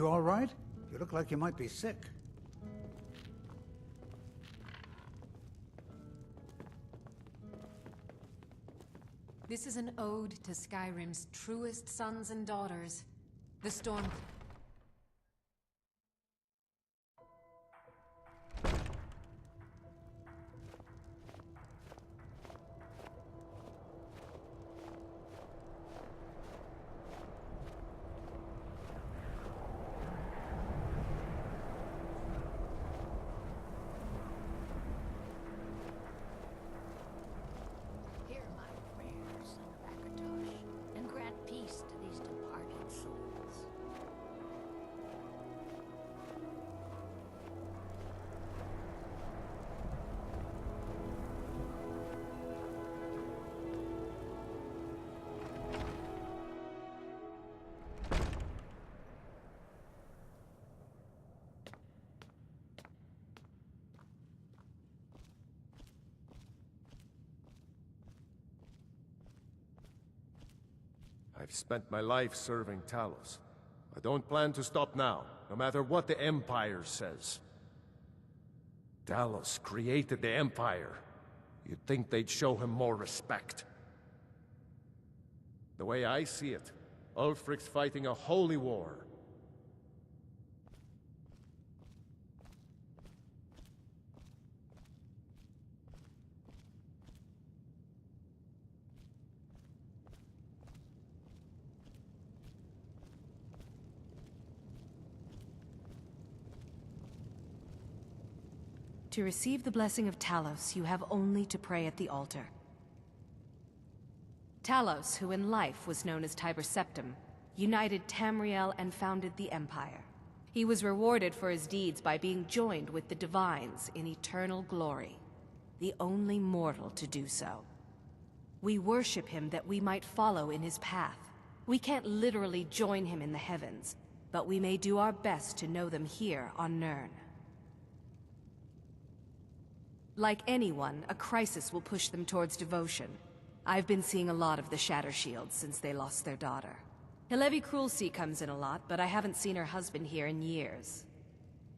You all right? You look like you might be sick. This is an ode to Skyrim's truest sons and daughters. The Storm... I've spent my life serving Talos. I don't plan to stop now, no matter what the Empire says. Talos created the Empire. You'd think they'd show him more respect. The way I see it, Ulfric's fighting a holy war. To receive the blessing of Talos, you have only to pray at the altar. Talos, who in life was known as Tiber Septim, united Tamriel and founded the Empire. He was rewarded for his deeds by being joined with the Divines in eternal glory, the only mortal to do so. We worship him that we might follow in his path. We can't literally join him in the heavens, but we may do our best to know them here on Nirn. Like anyone, a crisis will push them towards devotion. I've been seeing a lot of the Shatter Shields since they lost their daughter. Hilevi Cruelseat comes in a lot, but I haven't seen her husband here in years.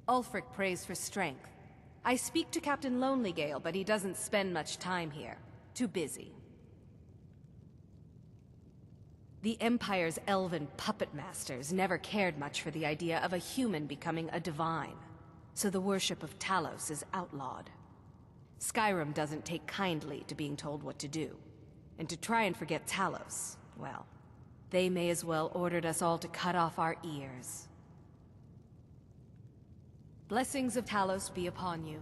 Ulfric prays for strength. I speak to Captain Lonelygale, but he doesn't spend much time here. Too busy. The Empire's elven puppet masters never cared much for the idea of a human becoming a divine, so the worship of Talos is outlawed. Skyrim doesn't take kindly to being told what to do. And to try and forget Talos, well, they may as well ordered us all to cut off our ears. Blessings of Talos be upon you.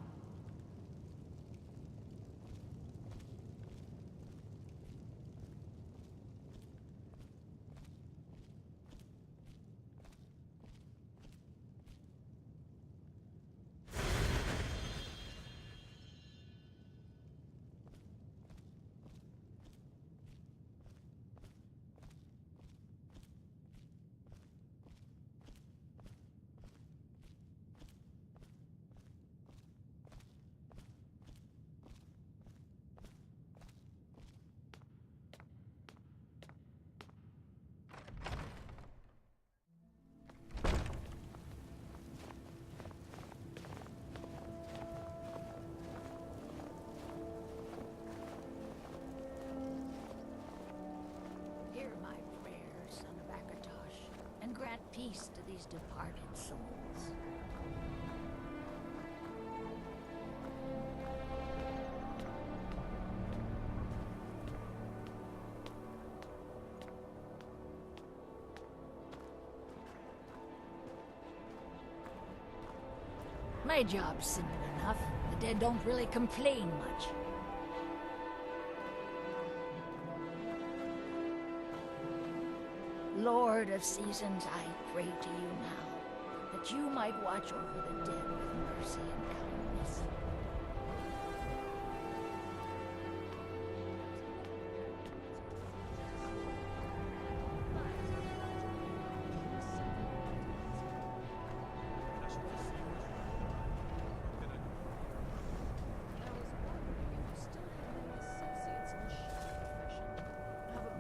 Grant peace to these departed souls. My job's simple enough. The dead don't really complain much. Lord of seasons, I pray to you now, that you might watch over the dead with mercy and kindness.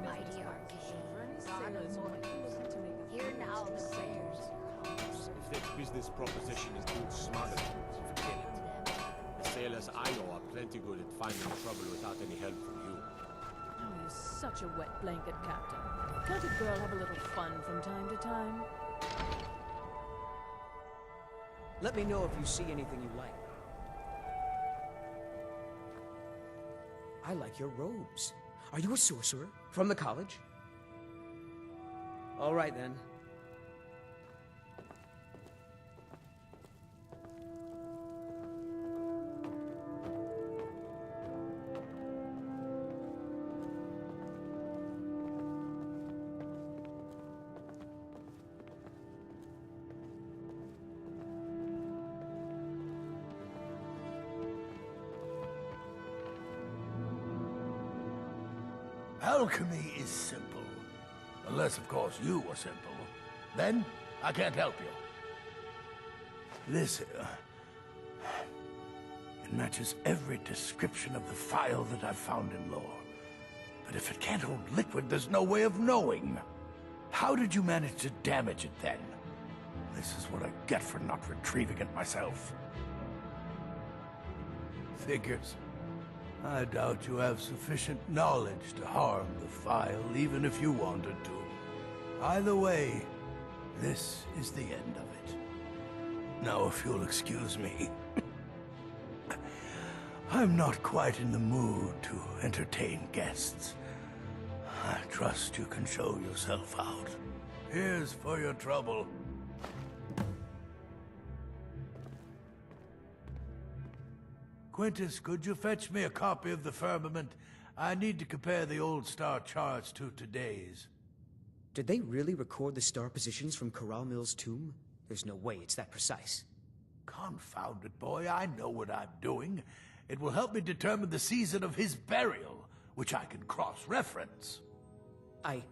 Mighty Archangel, God of mortals, hear now the prayers of your humble business proposition is good smuggling. Forget it. The sailors I know are plenty good at finding trouble without any help from you. Oh, you're such a wet blanket, Captain. Can't a girl have a little fun from time to time? Let me know if you see anything you like. I like your robes. Are you a sorcerer? From the college? All right, then. Alchemy is simple. Unless, of course, you are simple. Then, I can't help you. This, it matches every description of the file that I've found in lore. But if it can't hold liquid, there's no way of knowing. How did you manage to damage it, then? This is what I get for not retrieving it myself. Figures. I doubt you have sufficient knowledge to harm the file, even if you wanted to. Either way, this is the end of it. Now, if you'll excuse me, I'm not quite in the mood to entertain guests. I trust you can show yourself out. Here's for your trouble. Quintus, could you fetch me a copy of the Firmament? I need to compare the old star charts to today's. Did they really record the star positions from Caerulus' tomb? There's no way it's that precise. Confound it, boy, I know what I'm doing. It will help me determine the season of his burial, which I can cross-reference. I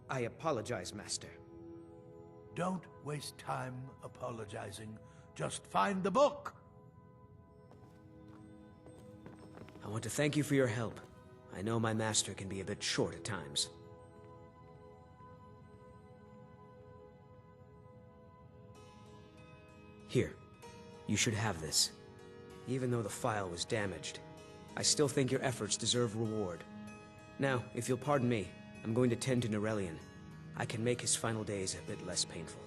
apologize, Master. Don't waste time apologizing. Just find the book. I want to thank you for your help. I know my master can be a bit short at times. Here, you should have this. Even though the file was damaged, I still think your efforts deserve reward. Now, if you'll pardon me, I'm going to tend to Norelian. I can make his final days a bit less painful.